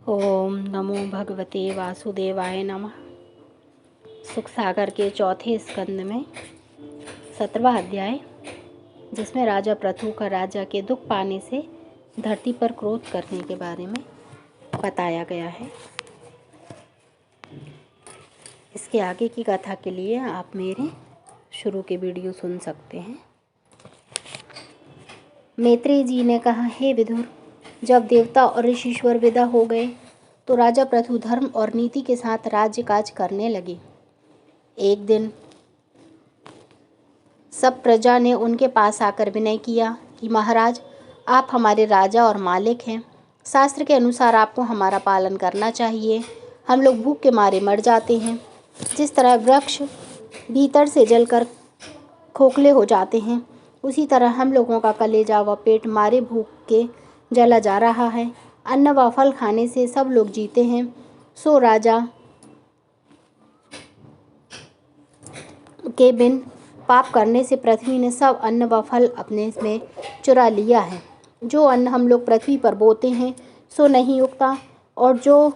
ओम नमो भगवते वासुदेवाय नमः। सुख सागर के चौथे स्कंद में 17वां अध्याय, जिसमें राजा पृथु का राजा के दुख पाने से धरती पर क्रोध करने के बारे में बताया गया है। इसके आगे की कथा के लिए आप मेरे शुरू के वीडियो सुन सकते हैं। मैत्रेय जी ने कहा, हे विदुर, जब देवता और ऋषीश्वर विदा हो गए तो राजा पृथु धर्म और नीति के साथ राज्य काज करने लगे। एक दिन सब प्रजा ने उनके पास आकर विनय किया कि महाराज, आप हमारे राजा और मालिक हैं। शास्त्र के अनुसार आपको हमारा पालन करना चाहिए। हम लोग भूख के मारे मर जाते हैं। जिस तरह वृक्ष भीतर से जलकर खोखले हो जाते हैं, उसी तरह हम लोगों का कलेजा व पेट मारे भूख के जला जा रहा है। अन्न व फल खाने से सब लोग जीते हैं। सो राजा के बिन पाप करने से पृथ्वी ने सब अन्न व फल अपने में चुरा लिया है। जो अन्न हम लोग पृथ्वी पर बोते हैं सो नहीं उगता, और जो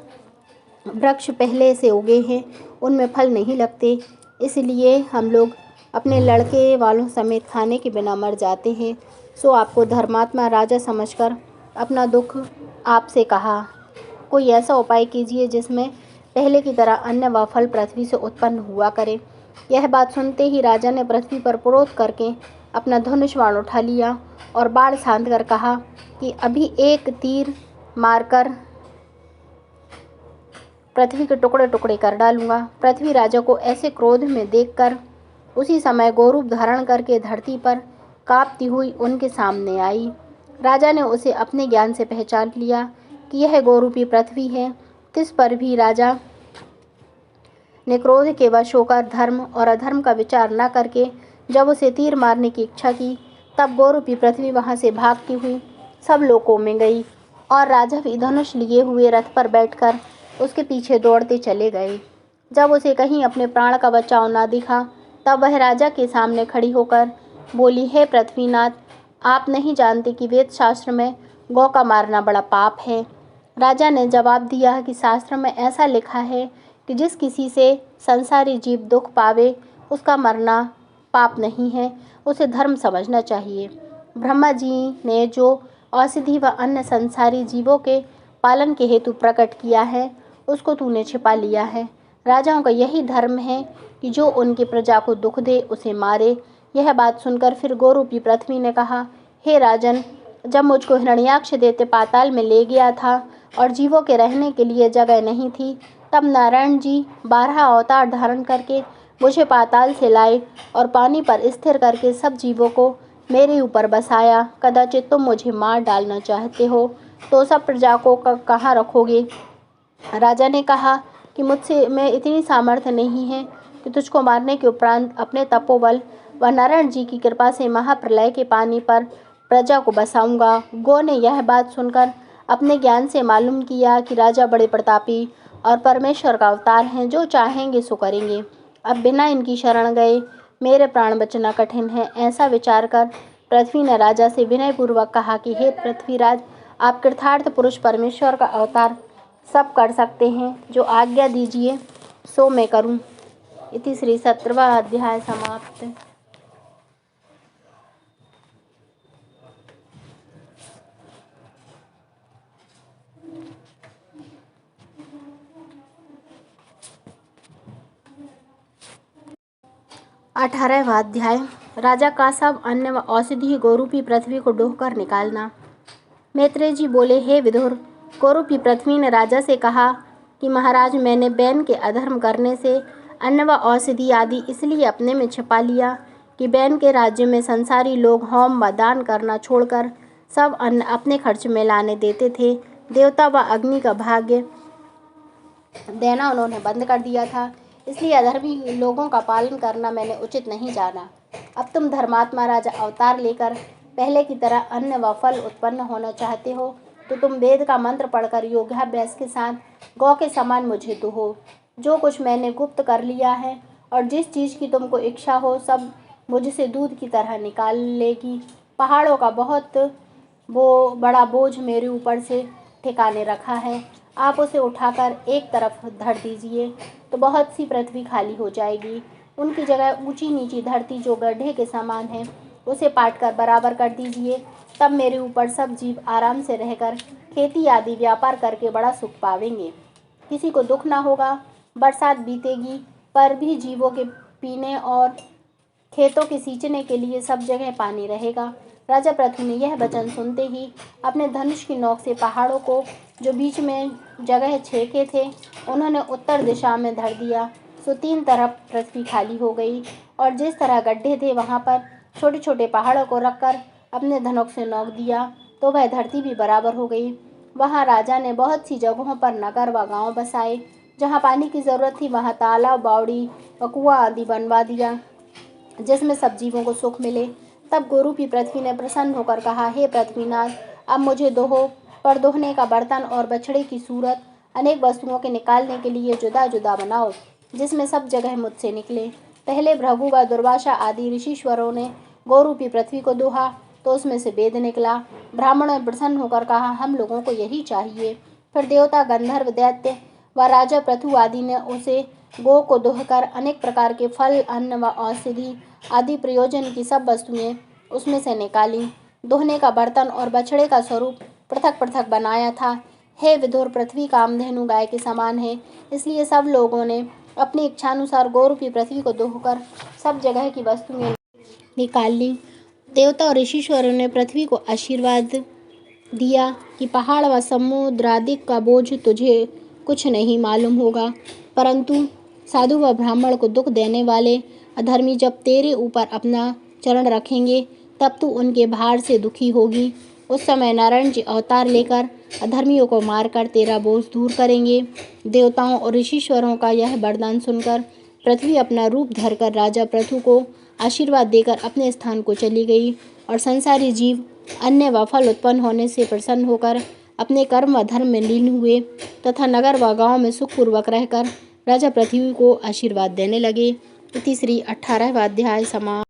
वृक्ष पहले से उगे हैं उनमें फल नहीं लगते। इसलिए हम लोग अपने लड़के वालों समेत खाने के बिना मर जाते हैं। सो आपको धर्मात्मा राजा समझकर अपना दुख आपसे कहा। कोई ऐसा उपाय कीजिए जिसमें पहले की तरह अन्न व फल पृथ्वी से उत्पन्न हुआ करे। यह बात सुनते ही राजा ने पृथ्वी पर क्रोध करके अपना धनुष बाण उठा लिया और बाण साध कर कहा कि अभी एक तीर मारकर पृथ्वी के टुकड़े टुकड़े कर डालूंगा। पृथ्वी राजा को ऐसे क्रोध में देखकर उसी समय गोरूप धारण करके धरती पर कांपती हुई उनके सामने आई। राजा ने उसे अपने ज्ञान से पहचान लिया कि यह गोरूपी पृथ्वी है। तिस पर भी राजा ने क्रोध के वश होकर धर्म और अधर्म का विचार न करके जब उसे तीर मारने की इच्छा की, तब गोरूपी पृथ्वी वहां से भागती हुई सब लोकों में गई और राजा भी धनुष लिए हुए रथ पर बैठकर उसके पीछे दौड़ते चले गए। जब उसे कहीं अपने प्राण का बचाव न दिखा, तब वह राजा के सामने खड़ी होकर बोली, हे पृथ्वीनाथ, आप नहीं जानते कि वेद शास्त्र में गौ का मारना बड़ा पाप है। राजा ने जवाब दिया कि शास्त्र में ऐसा लिखा है कि जिस किसी से संसारी जीव दुख पावे उसका मरना पाप नहीं है, उसे धर्म समझना चाहिए। ब्रह्मा जी ने जो औषधि व अन्य संसारी जीवों के पालन के हेतु प्रकट किया है, उसको तूने छिपा लिया है। राजाओं का यही धर्म है कि जो उनकी प्रजा को दुख दे उसे मारे। यह बात सुनकर फिर गोरूपी पृथ्वी ने कहा, हे राजन, जब मुझको हिरण्याक्ष दैत्य पाताल में ले गया था और जीवों के रहने के लिए जगह नहीं थी, तब नारायण जी 12 अवतार धारण करके मुझे पाताल से लाए और पानी पर स्थिर करके सब जीवों को मेरे ऊपर बसाया। कदाचित तुम मुझे मार डालना चाहते हो तो सब प्रजा को कहाँ रखोगे? राजा ने कहा कि मुझसे में इतनी सामर्थ्य नहीं है कि तुझको मारने के उपरांत अपने तपोबल व नारायण जी की कृपा से महाप्रलय के पानी पर प्रजा को बसाऊंगा। गौ ने यह बात सुनकर अपने ज्ञान से मालूम किया कि राजा बड़े प्रतापी और परमेश्वर का अवतार हैं, जो चाहेंगे सो करेंगे। अब बिना इनकी शरण गए मेरे प्राण बचना कठिन है। ऐसा विचार कर पृथ्वी ने राजा से विनयपूर्वक कहा कि हे पृथ्वीराज, आप कृतार्थ पुरुष परमेश्वर का अवतार सब कर सकते हैं। जो आज्ञा दीजिए सो मैं करूं। इति श्री 17वां अध्याय समाप्त। अठारहवां अध्याय, राजा का सब अन्न व औषधि गोरूपी पृथ्वी को डोहकर निकालना। मैत्रेय जी बोले, हे विदुर, गोरूपी पृथ्वी ने राजा से कहा कि महाराज, मैंने बैन के अधर्म करने से अन्न व औषधि आदि इसलिए अपने में छिपा लिया कि बैन के राज्य में संसारी लोग होम व दान करना छोड़कर सब अन्न अपने खर्च में लाने देते थे। देवता व अग्नि का भाग्य देना उन्होंने बंद कर दिया था। इसलिए अधर्मी लोगों का पालन करना मैंने उचित नहीं जाना। अब तुम धर्मात्मा राजा अवतार लेकर पहले की तरह अन्न व फल उत्पन्न होना चाहते हो तो तुम वेद का मंत्र पढ़कर योगाभ्यास के साथ गौ के समान मुझे दुहो। जो कुछ मैंने गुप्त कर लिया है और जिस चीज़ की तुमको इच्छा हो सब मुझसे दूध की तरह निकाल लेगी। पहाड़ों का बहुत बड़ा बोझ मेरे ऊपर से ठिकाने रखा है। आप उसे उठाकर एक तरफ धर दीजिए तो बहुत सी पृथ्वी खाली हो जाएगी। उनकी जगह ऊंची नीची धरती जो गड्ढे के समान है उसे पाटकर बराबर कर दीजिए। तब मेरे ऊपर सब जीव आराम से रहकर खेती आदि व्यापार करके बड़ा सुख पावेंगे। किसी को दुख ना होगा। बरसात बीतेगी पर भी जीवों के पीने और खेतों के सींचने के लिए सब जगह पानी रहेगा। राजा पृथु ने यह वचन सुनते ही अपने धनुष की नोक से पहाड़ों को जो बीच में जगह छेके थे उन्होंने उत्तर दिशा में धर दिया। सो 3 तरफ पृथ्वी खाली हो गई और जिस तरह गड्ढे थे वहां पर छोटे छोटे पहाड़ों को रखकर अपने धनुष से नोक दिया तो वह धरती भी बराबर हो गई। वहां राजा ने बहुत सी जगहों पर नगर व गांव बसाए। जहां पानी की जरूरत थी वहां तालाब, बावड़ी व कुआं आदि बनवा दिया जिसमें सब जीवों को सुख मिले। तब गोरूपी पृथ्वी ने प्रसन्न होकर कहा, हे पृथ्वीनाथ, अब मुझे दोहो पर दोहने का बर्तन और बछड़े की सूरत अनेक वस्तुओं के निकालने के लिए जुदा जुदा बनाओ जिसमें सब जगह मुझसे निकले। पहले भृगु व दुर्वासा आदि ऋषीश्वरों ने गोरूपी पृथ्वी को दोहा तो उसमें से वेद निकला। ब्राह्मणों ने प्रसन्न होकर कहा, हम लोगों को यही चाहिए। फिर देवता, गंधर्व, दैत्य व राजा पृथु आदि ने उसे गो को दोहकर अनेक प्रकार के फल, अन्न व औषधि आदि प्रयोजन की सब वस्तुएं उसमें से निकाली। दोहने का बर्तन और बछड़े का स्वरूप पृथक पृथक बनाया था। हे विदुर, पृथ्वी कामधेनु गाय के समान है, इसलिए सब लोगों ने अपनी इच्छानुसार गोरूपी पृथ्वी को दोहकर सब जगह की वस्तुएं निकाल ली। देवता और ऋषीश्वरों ने पृथ्वी को आशीर्वाद दिया कि पहाड़ व समुद्रादि का बोझ तुझे कुछ नहीं मालूम होगा, परंतु साधु व ब्राह्मण को दुख देने वाले अधर्मी जब तेरे ऊपर अपना चरण रखेंगे तब तू उनके भार से दुखी होगी। उस समय नारायण जी अवतार लेकर अधर्मियों को मारकर तेरा बोझ दूर करेंगे। देवताओं और ऋषीश्वरों का यह वरदान सुनकर पृथ्वी अपना रूप धरकर राजा पृथु को आशीर्वाद देकर अपने स्थान को चली गई और संसारी जीव अन्न व फल उत्पन्न होने से प्रसन्न होकर अपने कर्म व धर्म में लीन हुए तथा नगर व गांव में सुखपूर्वक रहकर राजा पृथ्वी को आशीर्वाद देने लगे। इति श्री 18वां अध्याय समाप्त।